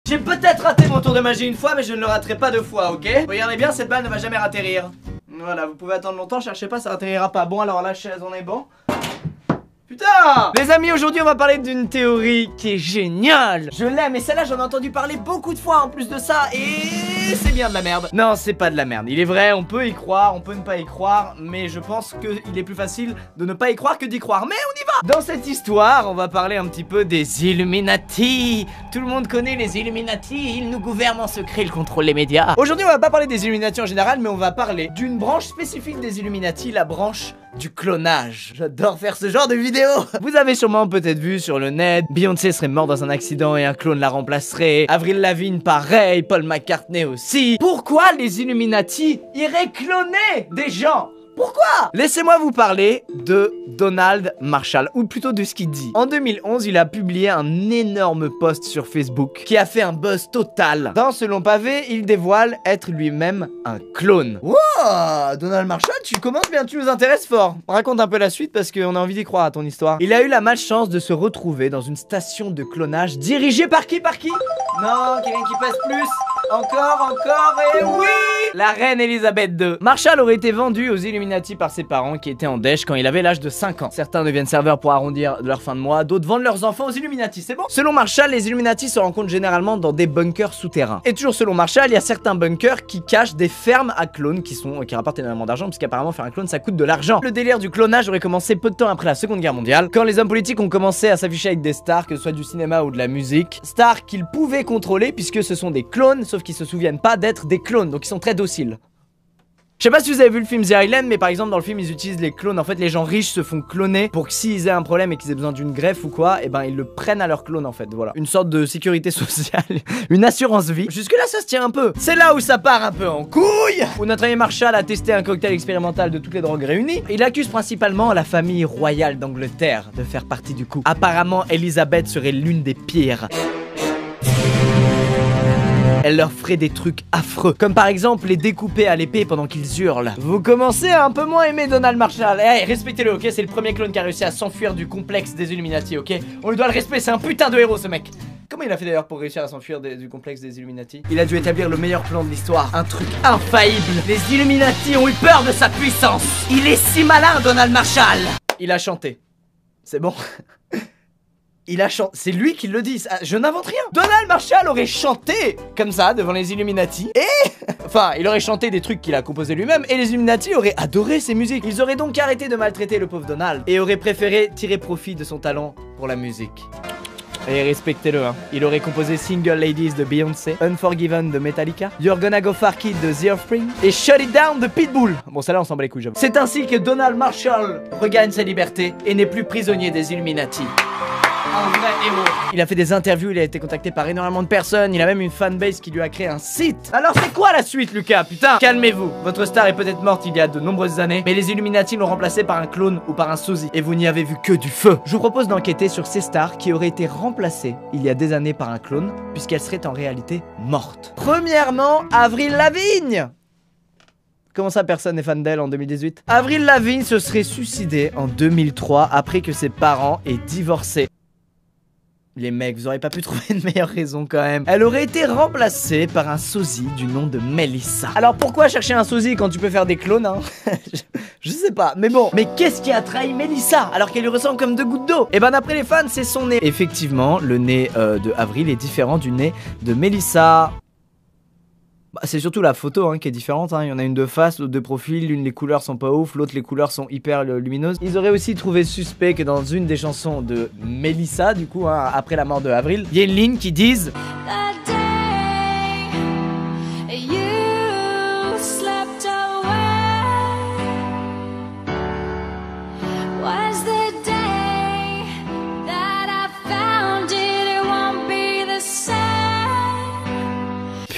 J'ai peut-être raté mon tour de magie une fois, mais je ne le raterai pas deux fois, ok? Regardez bien, cette balle ne va jamais atterrir. Voilà, vous pouvez attendre longtemps, cherchez pas, ça atterrira pas. Bon, alors la chaise, on est bon. Putain! Les amis, aujourd'hui on va parler d'une théorie qui est géniale. Je l'aime, et celle-là j'en ai entendu parler beaucoup de fois en plus de ça, et c'est bien de la merde. Non, c'est pas de la merde, il est vrai, on peut y croire, on peut ne pas y croire, mais je pense qu'il est plus facile de ne pas y croire que d'y croire. Mais on y va! Dans cette histoire, on va parler un petit peu des Illuminati. Tout le monde connaît les Illuminati, ils nous gouvernent en secret, ils contrôlent les médias. Aujourd'hui on va pas parler des Illuminati en général, mais on va parler d'une branche spécifique des Illuminati, la branche du clonage. J'adore faire ce genre de vidéo. Vous avez sûrement peut-être vu sur le net, Beyoncé serait morte dans un accident et un clone la remplacerait. Avril Lavigne pareil, Paul McCartney aussi. Pourquoi les Illuminati iraient cloner des gens? Pourquoi? Laissez-moi vous parler de Donald Marshall, ou plutôt de ce qu'il dit. En 2011, il a publié un énorme post sur Facebook qui a fait un buzz total. Dans ce long pavé, il dévoile être lui-même un clone. Wow, Donald Marshall, tu commences bien, tu nous intéresses fort. Raconte un peu la suite parce qu'on a envie d'y croire à ton histoire. Il a eu la malchance de se retrouver dans une station de clonage dirigée par qui? Non, quelqu'un qui passe plus. Encore, et oui! La reine Elisabeth II. Marshall aurait été vendu aux Illuminati par ses parents qui étaient en dèche quand il avait l'âge de 5 ans. Certains deviennent serveurs pour arrondir leur fin de mois, d'autres vendent leurs enfants aux Illuminati, c'est bon? Selon Marshall, les Illuminati se rencontrent généralement dans des bunkers souterrains. Et toujours selon Marshall, il y a certains bunkers qui cachent des fermes à clones qui rapportent énormément d'argent, puisqu'apparemment faire un clone ça coûte de l'argent. Le délire du clonage aurait commencé peu de temps après la Seconde Guerre mondiale, quand les hommes politiques ont commencé à s'afficher avec des stars, que ce soit du cinéma ou de la musique. Stars qu'ils pouvaient contrôler puisque ce sont des clones, sauf qu'ils se souviennent pas d'être des clones, donc ils sont très dociles. Je sais pas si vous avez vu le film The Island, mais par exemple dans le film ils utilisent les clones. En fait les gens riches se font cloner pour que s'ils aient un problème et qu'ils aient besoin d'une greffe ou quoi, et ben ils le prennent à leur clone en fait, voilà. Une sorte de sécurité sociale, une assurance vie. Jusque là ça se tient un peu. C'est là où ça part un peu en couille, où notre ami Marshall a testé un cocktail expérimental de toutes les drogues réunies. Il accuse principalement la famille royale d'Angleterre de faire partie du coup. Apparemment Elisabeth serait l'une des pires. Elle leur ferait des trucs affreux, comme par exemple les découper à l'épée pendant qu'ils hurlent. Vous commencez à un peu moins aimer Donald Marshall. Eh, respectez-le, ok? C'est le premier clone qui a réussi à s'enfuir du complexe des Illuminati, ok? On lui doit le respect, c'est un putain de héros ce mec. Comment il a fait d'ailleurs pour réussir à s'enfuir du complexe des Illuminati? Il a dû établir le meilleur plan de l'histoire, un truc infaillible. Les Illuminati ont eu peur de sa puissance. Il est si malin, Donald Marshall. Il a chanté. C'est bon. Il a chanté, c'est lui qui le dit, je n'invente rien. Donald Marshall aurait chanté comme ça devant les Illuminati et... Enfin, il aurait chanté des trucs qu'il a composés lui-même et les Illuminati auraient adoré ses musiques. Ils auraient donc arrêté de maltraiter le pauvre Donald et auraient préféré tirer profit de son talent pour la musique. Et respectez-le, hein. Il aurait composé Single Ladies de Beyoncé, Unforgiven de Metallica, You're Gonna Go Far Kid de The Offspring et Shut It Down de Pitbull. Bon, ça là on s'en bat les couilles, j'avoue. C'est ainsi que Donald Marshall regagne sa liberté et n'est plus prisonnier des Illuminati. Un vrai héros. Il a fait des interviews, il a été contacté par énormément de personnes, il a même une fanbase qui lui a créé un site. Alors c'est quoi la suite, Lucas? Putain, calmez-vous. Votre star est peut-être morte il y a de nombreuses années, mais les Illuminati l'ont remplacé par un clone ou par un sosie. Et vous n'y avez vu que du feu. Je vous propose d'enquêter sur ces stars qui auraient été remplacées il y a des années par un clone, puisqu'elles seraient en réalité mortes. Premièrement, Avril Lavigne. Comment ça personne n'est fan d'elle en 2018? Avril Lavigne se serait suicidée en 2003 après que ses parents aient divorcé. Les mecs, vous auriez pas pu trouver une meilleure raison quand même. Elle aurait été remplacée par un sosie du nom de Melissa. Alors pourquoi chercher un sosie quand tu peux faire des clones, hein? Je sais pas, mais bon. Mais qu'est-ce qui a trahi Melissa alors qu'elle lui ressemble comme deux gouttes d'eau? Et ben d'après les fans, c'est son nez. Effectivement, le nez de Avril est différent du nez de Melissa. Bah, c'est surtout la photo hein, qui est différente, hein. Il y en a une de face, l'autre de profil, l'une les couleurs sont pas ouf, l'autre les couleurs sont hyper lumineuses. Ils auraient aussi trouvé suspect que dans une des chansons de Melissa, du coup, hein, après la mort de Avril, il y a une ligne qui dise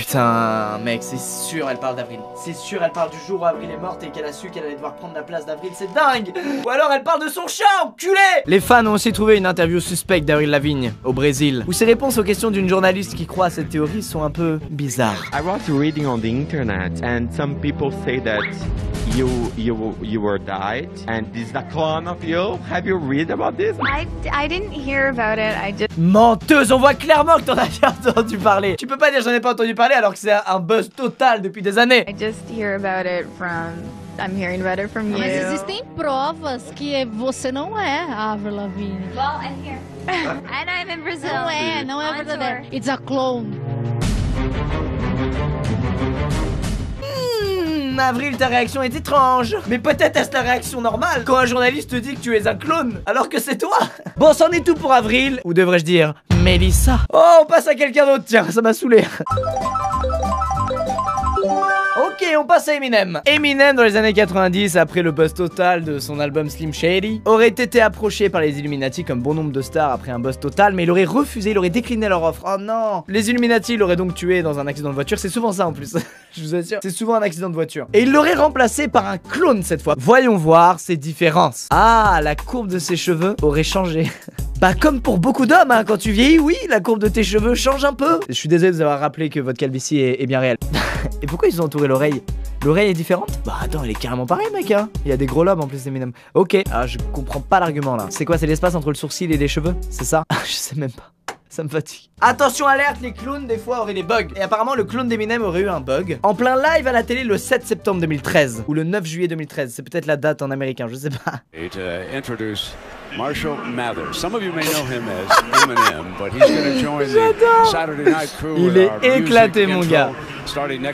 Putain, mec, c'est sûr elle parle d'Avril. C'est sûr elle parle du jour où Avril est morte et qu'elle a su qu'elle allait devoir prendre la place d'Avril, c'est dingue. Ou alors elle parle de son chat, enculé. Les fans ont aussi trouvé une interview suspecte d'Avril Lavigne au Brésil, où ses réponses aux questions d'une journaliste qui croit à cette théorie sont un peu bizarres. I was reading on the internet and some people say that you were died, and this is a clone of you. Have you read about this? I didn't hear about it. I just. Menteuse, on voit clairement que t'en as déjà entendu parler. Tu peux pas dire j'en ai pas entendu parler alors que c'est un buzz total depuis des années. I just hear about it from. I'm hearing about it from you. Mas existem provas que você não é a Avril Lavigne. Well, I'm here. And I'm in Brazil. Não é verdadeiro. It's a clone. Avril, ta réaction est étrange. Mais peut-être est-ce la réaction normale quand un journaliste te dit que tu es un clone alors que c'est toi. Bon, c'en est tout pour Avril. Ou devrais-je dire Mélissa. Oh, on passe à quelqu'un d'autre. Tiens, ça m'a saoulé. Ok, on passe à Eminem. Eminem, dans les années 90, après le buzz total de son album Slim Shady, aurait été approché par les Illuminati comme bon nombre de stars après un buzz total, mais il aurait refusé, il aurait décliné leur offre. Oh non. Les Illuminati l'auraient donc tué dans un accident de voiture, c'est souvent ça en plus. Je vous assure, c'est souvent un accident de voiture. Et il l'aurait remplacé par un clone cette fois. Voyons voir ses différences. Ah, la courbe de ses cheveux aurait changé. Bah comme pour beaucoup d'hommes, hein, quand tu vieillis, oui, la courbe de tes cheveux change un peu. Je suis désolé de vous avoir rappelé que votre calvitie est bien réelle. Et pourquoi ils ont entouré l'oreille? L'oreille est différente? Bah attends, elle est carrément pareille mec, hein. Il y a des gros lobes en plus Eminem. Ok, alors je comprends pas l'argument là. C'est quoi, c'est l'espace entre le sourcil et les cheveux? C'est ça? Je sais même pas. Ça me fatigue. Attention alerte, les clowns des fois auraient des bugs. Et apparemment le clown d'Eminem aurait eu un bug en plein live à la télé le 7 septembre 2013 ou le 9 juillet 2013. C'est peut-être la date en américain, je sais pas. Introduce Marshall Mathers. Some of you may know him as Eminem, but he's going to join the Saturday Night Crew. Il est éclaté mon gars.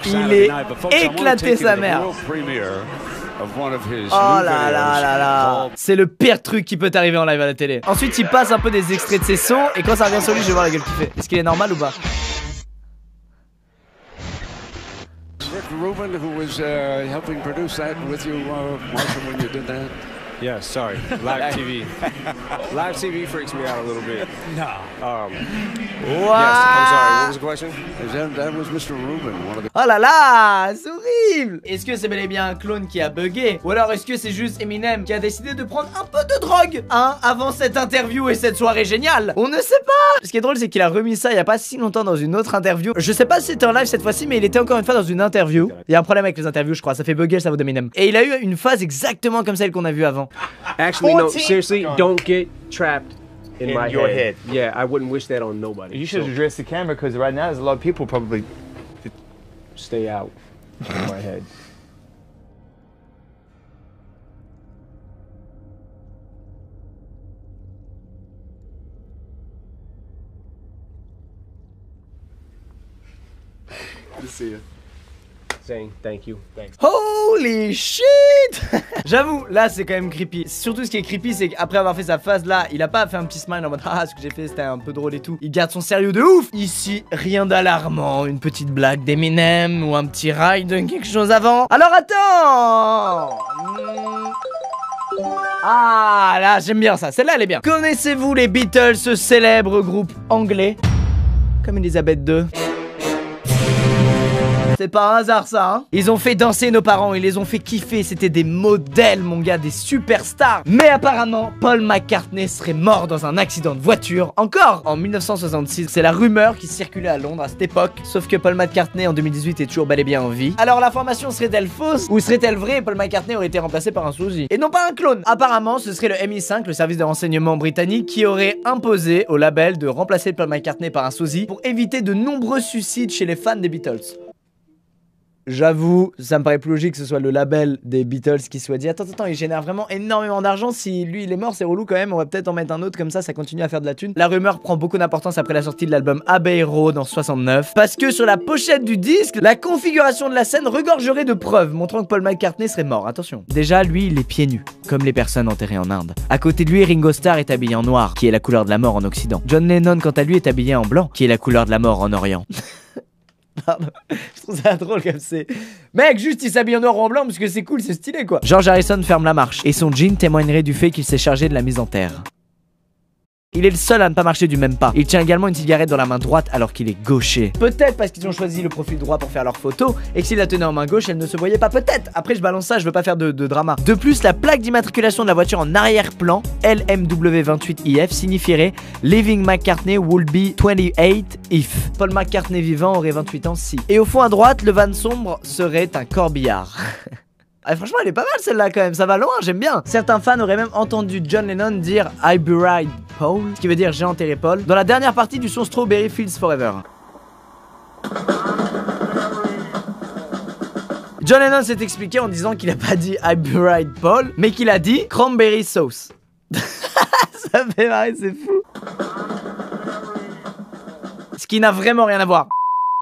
Il est éclaté sa mère. Oh là là là là. C'est le pire truc qui peut t'arriver en live à la télé. Ensuite il passe un peu des extraits de ses sons et quand ça revient sur lui je vais voir la gueule qu'il fait. Est-ce qu'il est normal ou pas? Rick Rubin, who was helping produce that with you, Marshall, when you did that. Yeah, sorry. Live TV. Live TV freaks me out a little bit. No. Yes, I'm sorry. What was the question? That was Mr. Rubin, one of the... Oh là là, c'est horrible. Est-ce que c'est bel et bien un clone qui a bugué? Ou alors est-ce que c'est juste Eminem qui a décidé de prendre un peu de drogue, hein, avant cette interview et cette soirée géniale? On ne sait pas. Ce qui est drôle c'est qu'il a remis ça il y a pas si longtemps dans une autre interview. Je sais pas si c'était en live cette fois-ci mais il était encore une fois dans une interview. Il y a un problème avec les interviews je crois, ça fait bugger le cerveau d'Eminem. Et il a eu une phase exactement comme celle qu'on a vue avant. Actually, no, seriously, don't get trapped in my your head. Yeah, I wouldn't wish that on nobody. You should address the camera because right now there's a lot of people probably Stay out of my head. Good to see you. Saying thank you. Thanks. Holy shit. J'avoue, là c'est quand même creepy. Surtout ce qui est creepy c'est qu'après avoir fait sa phase là, il a pas fait un petit smile en mode ah ce que j'ai fait c'était un peu drôle et tout. Il garde son sérieux de ouf. Ici, rien d'alarmant, une petite blague d'Eminem ou un petit ride de quelque chose avant. Alors attends. Ah là j'aime bien ça, celle-là elle est bien. Connaissez-vous les Beatles, ce célèbre groupe anglais? Comme Elisabeth II. C'est pas un hasard ça hein. Ils ont fait danser nos parents, ils les ont fait kiffer. C'était des modèles mon gars, des superstars. Mais apparemment Paul McCartney serait mort dans un accident de voiture. Encore en 1966. C'est la rumeur qui circulait à Londres à cette époque. Sauf que Paul McCartney en 2018 est toujours bel et bien en vie. Alors l'information serait-elle fausse ou serait-elle vraie? Paul McCartney aurait été remplacé par un sosie et non pas un clone. Apparemment ce serait le MI5, le service de renseignement britannique, qui aurait imposé au label de remplacer Paul McCartney par un sosie pour éviter de nombreux suicides chez les fans des Beatles. J'avoue, ça me paraît plus logique que ce soit le label des Beatles qui soit dit attends, il génère vraiment énormément d'argent. Si lui il est mort, c'est relou quand même. On va peut-être en mettre un autre comme ça continue à faire de la thune. La rumeur prend beaucoup d'importance après la sortie de l'album Abbey Road en 69. Parce que sur la pochette du disque, la configuration de la scène regorgerait de preuves montrant que Paul McCartney serait mort. Attention. Déjà, lui il est pieds nus, comme les personnes enterrées en Inde. À côté de lui, Ringo Starr est habillé en noir, qui est la couleur de la mort en Occident. John Lennon, quant à lui, est habillé en blanc, qui est la couleur de la mort en Orient. Pardon, je trouve ça drôle comme c'est. Mec, juste il s'habille en noir ou en blanc parce que c'est cool, c'est stylé quoi. George Harrison ferme la marche et son jean témoignerait du fait qu'il s'est chargé de la mise en terre. Il est le seul à ne pas marcher du même pas. Il tient également une cigarette dans la main droite alors qu'il est gaucher. Peut-être parce qu'ils ont choisi le profil droit pour faire leur photo et que s'il la tenait en main gauche, elle ne se voyait pas. Peut-être. Après, je balance ça, je veux pas faire de drama. De plus, la plaque d'immatriculation de la voiture en arrière-plan, LMW28IF, signifierait Living McCartney will be 28 if. Paul McCartney vivant aurait 28 ans si. Et au fond à droite, le van sombre serait un corbillard. Ah, franchement, elle est pas mal celle-là quand même, ça va loin, j'aime bien. Certains fans auraient même entendu John Lennon dire I buried Paul, ce qui veut dire j'ai enterré Paul, dans la dernière partie du son Strawberry Fields Forever. John Lennon s'est expliqué en disant qu'il a pas dit I buried Paul, mais qu'il a dit cranberry sauce. Ça me fait marrer, c'est fou. Ce qui n'a vraiment rien à voir.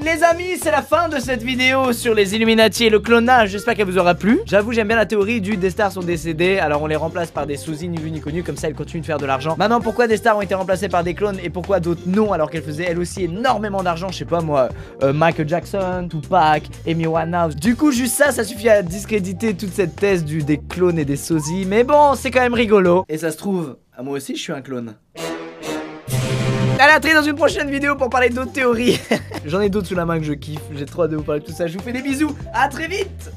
Les amis, c'est la fin de cette vidéo sur les Illuminati et le clonage, j'espère qu'elle vous aura plu. J'avoue, j'aime bien la théorie du des stars sont décédés, alors on les remplace par des sous-i ni vus ni connus, comme ça elles continuent de faire de l'argent. Maintenant, pourquoi des stars ont été remplacées par des clones et pourquoi d'autres non, alors qu'elles faisaient elles aussi énormément d'argent, je sais pas moi, Michael Jackson, Tupac, Amy Winehouse. Du coup, juste ça suffit à discréditer toute cette thèse des clones et des sosies, mais bon, c'est quand même rigolo. Et ça se trouve, à moi aussi je suis un clone. Allez, à très dans une prochaine vidéo pour parler d'autres théories. J'en ai d'autres sous la main que je kiffe. J'ai trop hâte de vous parler de tout ça. Je vous fais des bisous. À très vite.